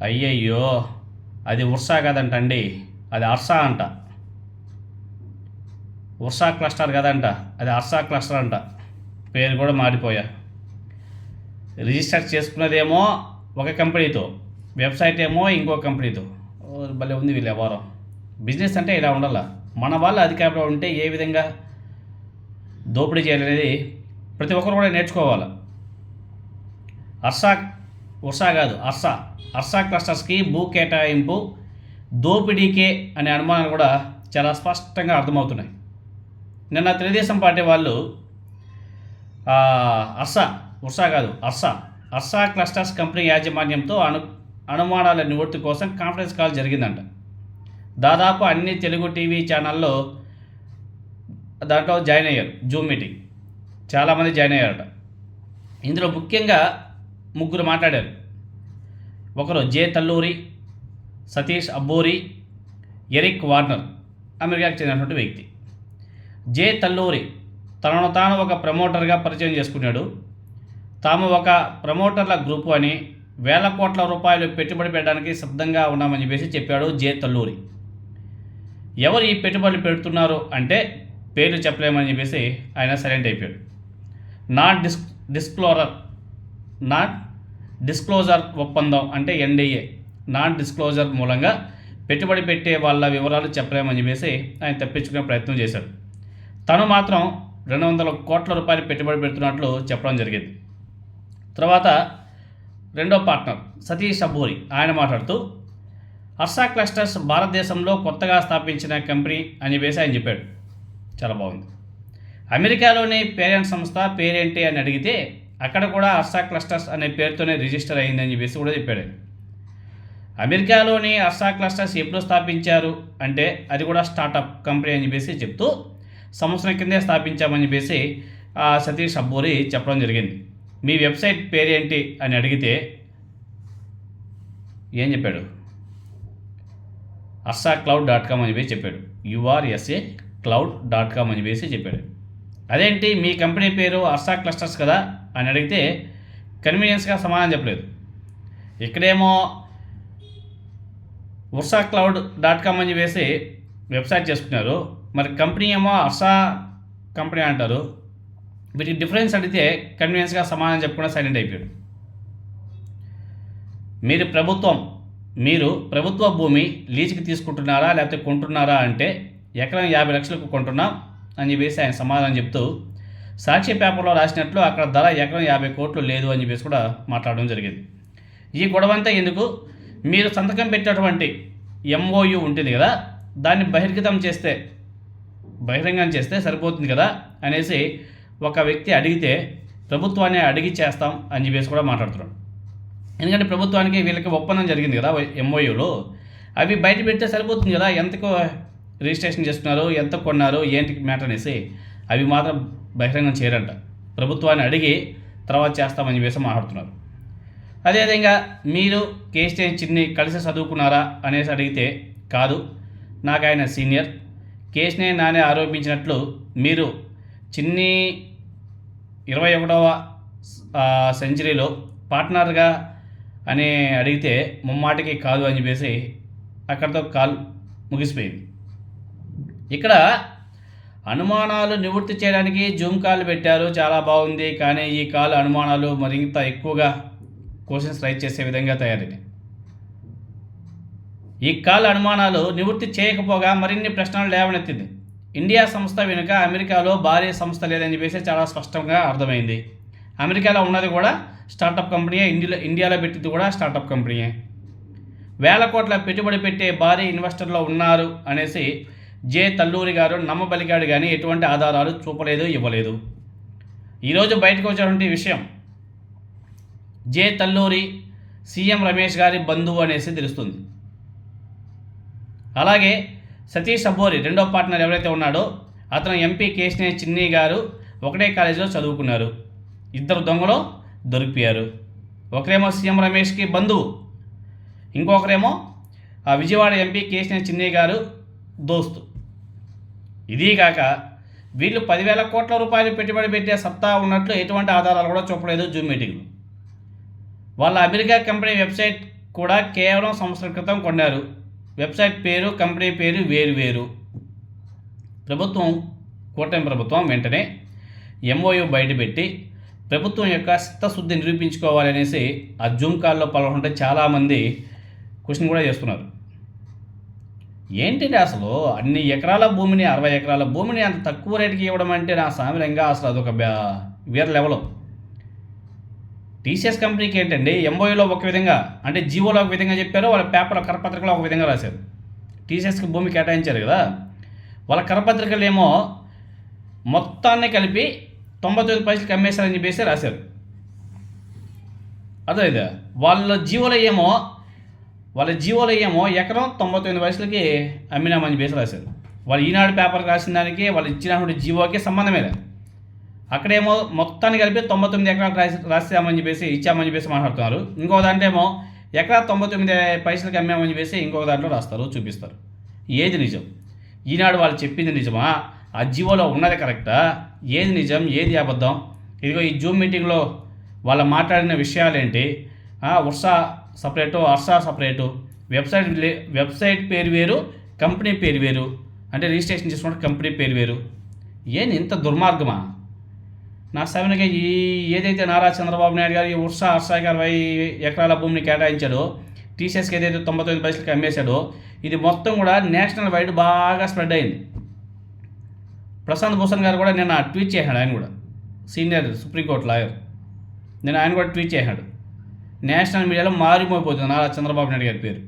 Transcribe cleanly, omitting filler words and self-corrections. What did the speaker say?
అయ్యయ్యో, అది ఉర్సా కదంటండి, అది అర్సా అంట. ఉర్సా క్లస్టర్ కదంట, అది అర్సా క్లస్టర్ అంట. పేరు కూడా మారిపోయా. రిజిస్టర్ చేసుకున్నదేమో ఒక కంపెనీతో, వెబ్సైట్ ఏమో ఇంకో కంపెనీతో. భలే ఉంది వీళ్ళు వ్యవహారం. బిజినెస్ అంటే ఇలా ఉండాల. మన వాళ్ళు అధికారంలో ఉంటే ఏ విధంగా దోపిడీ చేయాలనేది ప్రతి ఒక్కరు కూడా నేర్చుకోవాలి. అర్సా ఉర్సా కాదు, అర్సా అర్సా క్లస్టర్స్కి భూ కేటాయింపు దోపిడీకే అనే అనుమానాలు కూడా చాలా స్పష్టంగా అర్థమవుతున్నాయి. నిన్న తెలుగుదేశం పార్టీ వాళ్ళు అర్సా ఉర్సా కాదు అర్సా అర్సా క్లస్టర్స్ కంపెనీ యాజమాన్యంతో అనుమానాల నివృత్తి కోసం కాన్ఫరెన్స్ కాల్ జరిగిందంట. దాదాపు అన్ని తెలుగు టీవీ ఛానల్లో దాంట్లో జాయిన్ అయ్యారు. జూమ్ మీటింగ్ చాలామంది జాయిన్ అయ్యారట. ఇందులో ముఖ్యంగా ముగ్గురు మాట్లాడారు. ఒకరు జే తల్లూరి, సతీష్ అబ్బూరి, ఎరిక్ వార్నర్, అమెరికాకు చెందినటువంటి వ్యక్తి. జే తల్లూరి తనను తాను ఒక ప్రమోటర్గా పరిచయం చేసుకున్నాడు. తాము ఒక ప్రమోటర్ల గ్రూపు అని, వేల కోట్ల రూపాయలు పెట్టుబడి పెట్టడానికి సిద్ధంగా ఉన్నామని చెప్పేసి చెప్పాడు జే తల్లూరి. ఎవరు ఈ పెట్టుబడులు పెడుతున్నారు అంటే పేర్లు చెప్పలేమని చెప్పేసి ఆయన సైలెంట్ అయిపోయాడు. నాన్ డిస్క్లోజర్ ఒప్పందం అంటే ఎన్డీఏ, నాన్ డిస్క్లోజర్ మూలంగా పెట్టుబడి పెట్టే వాళ్ళ వివరాలు చెప్పలేమని చెప్పేసి ఆయన తప్పించుకునే ప్రయత్నం చేశాడు. తను మాత్రం 200 కోట్ల రూపాయలు పెట్టుబడి పెడుతున్నట్లు చెప్పడం జరిగింది. తర్వాత రెండో పార్ట్నర్ సతీష్ అబ్బూరి ఆయన మాట్లాడుతూ అర్సా క్లస్టర్స్ భారతదేశంలో కొత్తగా స్థాపించిన కంపెనీ అని చెప్పేసి ఆయన చెప్పాడు. చాలా బాగుంది. అమెరికాలోని పేరెంట్ సంస్థ పేరేంటి అని అడిగితే అక్కడ కూడా అర్సా క్లస్టర్స్ అనే పేరుతోనే రిజిస్టర్ అయిందని చెప్పేసి కూడా చెప్పాడు. అమెరికాలోని అర్సా క్లస్టర్స్ ఎప్పుడు స్థాపించారు అంటే అది కూడా స్టార్టప్ కంపెనీ అని చెప్పేసి చెప్తూ సంవత్సరం కిందే స్థాపించామని చెప్పేసి సతీష్ అబ్బూరి చెప్పడం జరిగింది. మీ వెబ్సైట్ పేరేంటి అని అడిగితే ఏం చెప్పాడు? arsacloud.com అని చెప్పేసి చెప్పాడు. ursa-cloud.com అని చెప్పేసి చెప్పాడు. అదేంటి మీ కంపెనీ పేరు అర్సా క్లస్టర్స్ కదా అని అడిగితే కన్వీనియన్స్గా సమాధానం చెప్పలేదు. ఇక్కడేమో ursacloud.com అని చెప్పేసి వెబ్సైట్ చేసుకున్నారు, మరి కంపెనీ ఏమో అర్సా కంపెనీ అంటారు. వీటికి డిఫరెన్స్ అడిగితే కన్వీనియన్స్గా సమాధానం చెప్పకుండా సైలెంట్ అయిపోయాడు. మీరు ప్రభుత్వ భూమి లీజుకి తీసుకుంటున్నారా లేకపోతే కొంటున్నారా అంటే ఎకరం 50 లక్షలకు కొంటున్నాం అని చెప్పేసి ఆయన సమాధానం చెప్తూ సాక్షి పేపర్లో రాసినట్లు అక్కడ ధర ఎకరం 50 కోట్లు లేదు అని చెప్పేసి కూడా మాట్లాడడం జరిగింది. ఈ గొడవంతా ఎందుకు? మీరు సంతకం పెట్టినటువంటి MOU ఉంటుంది కదా, దాన్ని బహిరంగం చేస్తే సరిపోతుంది కదా అనేసి ఒక వ్యక్తి అడిగితే ప్రభుత్వాన్ని అడిగి చేస్తాం అని చెప్పేసి కూడా మాట్లాడుతున్నాడు. ఎందుకంటే ప్రభుత్వానికి వీళ్ళకి ఒప్పందం జరిగింది కదా MOUలో, అవి బయట పెడితే సరిపోతుంది కదా, ఎంతకు రిజిస్ట్రేషన్ చేస్తున్నారు, ఎంత కొన్నారు, ఏంటి మ్యాటర్ అనేసి అవి మాత్రం బహిరంగం చేయరంట. ప్రభుత్వాన్ని అడిగి తర్వాత చేస్తామని చెప్పేసి మాట్లాడుతున్నారు. అదేవిధంగా మీరు కేశినేని చిన్ని కలిసి చదువుకున్నారా అనేసి అడిగితే కాదు, నాకు ఆయన సీనియర్, కేశినేని నాని ఆరోపించినట్లు మీరు చిన్ని 21వ సెంచరీలో పార్ట్నర్గా అని అడిగితే ముమ్మాటికి కాదు అని చెప్పేసి అక్కడితో కాల్ ముగిసిపోయింది. ఇక్కడ అనుమానాలు నివృత్తి చేయడానికి జూమ్ కాల్ పెట్టారు, చాలా బాగుంది. కానీ ఈ కాల్ అనుమానాలు మరింత ఎక్కువగా క్వశ్చన్స్ రైజ్ చేసే విధంగా తయారైంది. ఈ కాల్ అనుమానాలు నివృత్తి చేయకపోగా మరిన్ని ప్రశ్నలు లేవనెత్తింది. ఇండియా సంస్థ వెనుక అమెరికాలో భారీ సంస్థ లేదని చెప్పేసి చాలా స్పష్టంగా అర్థమైంది. అమెరికాలో ఉన్నది కూడా స్టార్టప్ కంపెనీయే, ఇండియాలో పెట్టింది కూడా స్టార్టప్ కంపెనీయే. వేల కోట్ల పెట్టుబడి పెట్టే భారీ ఇన్వెస్టర్లో ఉన్నారు అనేసి జే తల్లూరి గారు నమ్మబలిగాడు, కానీ ఎటువంటి ఆధారాలు చూపలేదు, ఇవ్వలేదు. ఈరోజు బయటకు వచ్చినటువంటి విషయం జే తల్లూరి సీఎం రమేష్ గారి బంధువు అనేసి తెలుస్తుంది. అలాగే సతీష్ అబ్బూరి రెండో పార్ట్నర్ ఎవరైతే ఉన్నాడో అతను ఎంపీ కేశినేని చిన్ని గారు ఒకటే కాలేజీలో చదువుకున్నారు. ఇద్దరు దొంగలు దొరికిపోయారు. ఒకరేమో సీఎం రమేష్కి బంధువు, ఇంకొకరేమో విజయవాడ ఎంపీ కేశినేని చిన్ని గారు దోస్తు. ఇదీ కాక వీళ్ళు 10,000 కోట్ల రూపాయలు పెట్టుబడి పెట్టే సత్తా ఉన్నట్లు ఎటువంటి ఆధారాలు కూడా చూపలేదు జూమ్ మీటింగ్లో. వాళ్ళ అమెరికా కంపెనీ వెబ్సైట్ కూడా కేవలం సంవత్సరం క్రితం కొన్నారు. వెబ్సైట్ పేరు, కంపెనీ పేరు వేరు. కూటమి ప్రభుత్వం వెంటనే ఎంఓయూ బయటపెట్టి ప్రభుత్వం యొక్క చిత్తశుద్ధి నిరూపించుకోవాలనేసి ఆ జూమ్ కాల్లో పాల్గొంటే చాలామంది క్వశ్చన్ కూడా చేస్తున్నారు. ఏంటిది అసలు అన్ని ఎకరాల భూమిని, 60 ఎకరాల భూమిని అంత తక్కువ రేటుకి ఇవ్వడం అంటే నా సామిరంగా అసలు అదొక వేరే లెవెల్. టీసీఎస్ కంపెనీకి ఏంటండి, ఎంఓయూలో ఒక విధంగా అంటే జీవోలో ఒక విధంగా చెప్పారు, వాళ్ళ పేపర్లో కరపత్రికలో ఒక విధంగా రాశారు. టీసీఎస్కి భూమి కేటాయించారు కదా, వాళ్ళ కరపత్రికలు ఏమో మొత్తాన్ని కలిపి 99 పైసలకి అమ్మేశారని చెప్పేసి రాశారు. అదే వాళ్ళ జీవోలో ఏమో ఎకరం 99 పైసలకి అమ్మినామని చెప్పేసి రాశారు. వాళ్ళు ఈనాడు పేపర్ రాసిన దానికి వాళ్ళు ఇచ్చినటువంటి జీవోకి సంబంధమే లేదు. అక్కడేమో మొత్తాన్ని కలిపి 99 ఎకరాలు రాసామని చెప్పేసి ఇచ్చామని చెప్పేసి మాట్లాడుతున్నారు. ఇంకో దాంట్లో ఏమో ఎకరా 99 పైసలకి అమ్మామని చెప్పేసి ఇంకొక దాంట్లో రాస్తారు, చూపిస్తారు. ఏది నిజం? ఈనాడు వాళ్ళు చెప్పింది నిజమా? ఆ జీవోలో ఉన్నది కరెక్టా? ఏది నిజం, ఏది అబద్ధం? ఇదిగో ఈ జూమ్ మీటింగ్లో వాళ్ళు మాట్లాడిన విషయాలేంటి? ఉర్సా సపరేటు, అర్సా సపరేటు, వెబ్సైట్ పేరు వేరు, కంపెనీ పేరు వేరు, అంటే రిజిస్ట్రేషన్ చేసుకుంటే కంపెనీ పేరు వేరు. ఏంది ఇంత దుర్మార్గమా? నా సమయంగా ఏదైతే నారా చంద్రబాబు నాయుడు గారు ఈ అర్సాకి 60 ఎకరాల భూమిని కేటాయించాడో, టీసీఎస్కి ఏదైతే 99 పైసలకి అమ్మేశాడో, ఇది మొత్తం కూడా నేషనల్ వైడ్ బాగా స్ప్రెడ్ అయింది. ప్రశాంత్ భూషణ్ గారు కూడా నిన్న ట్వీట్ చేశాడు. ఆయన కూడా సీనియర్ సుప్రీంకోర్టు లాయర్. ఆయన కూడా ట్వీట్ చేశాడు. నేషనల్ మీడియాలో మారిపోతుంది నారా చంద్రబాబు నాయుడు గారి పేరు.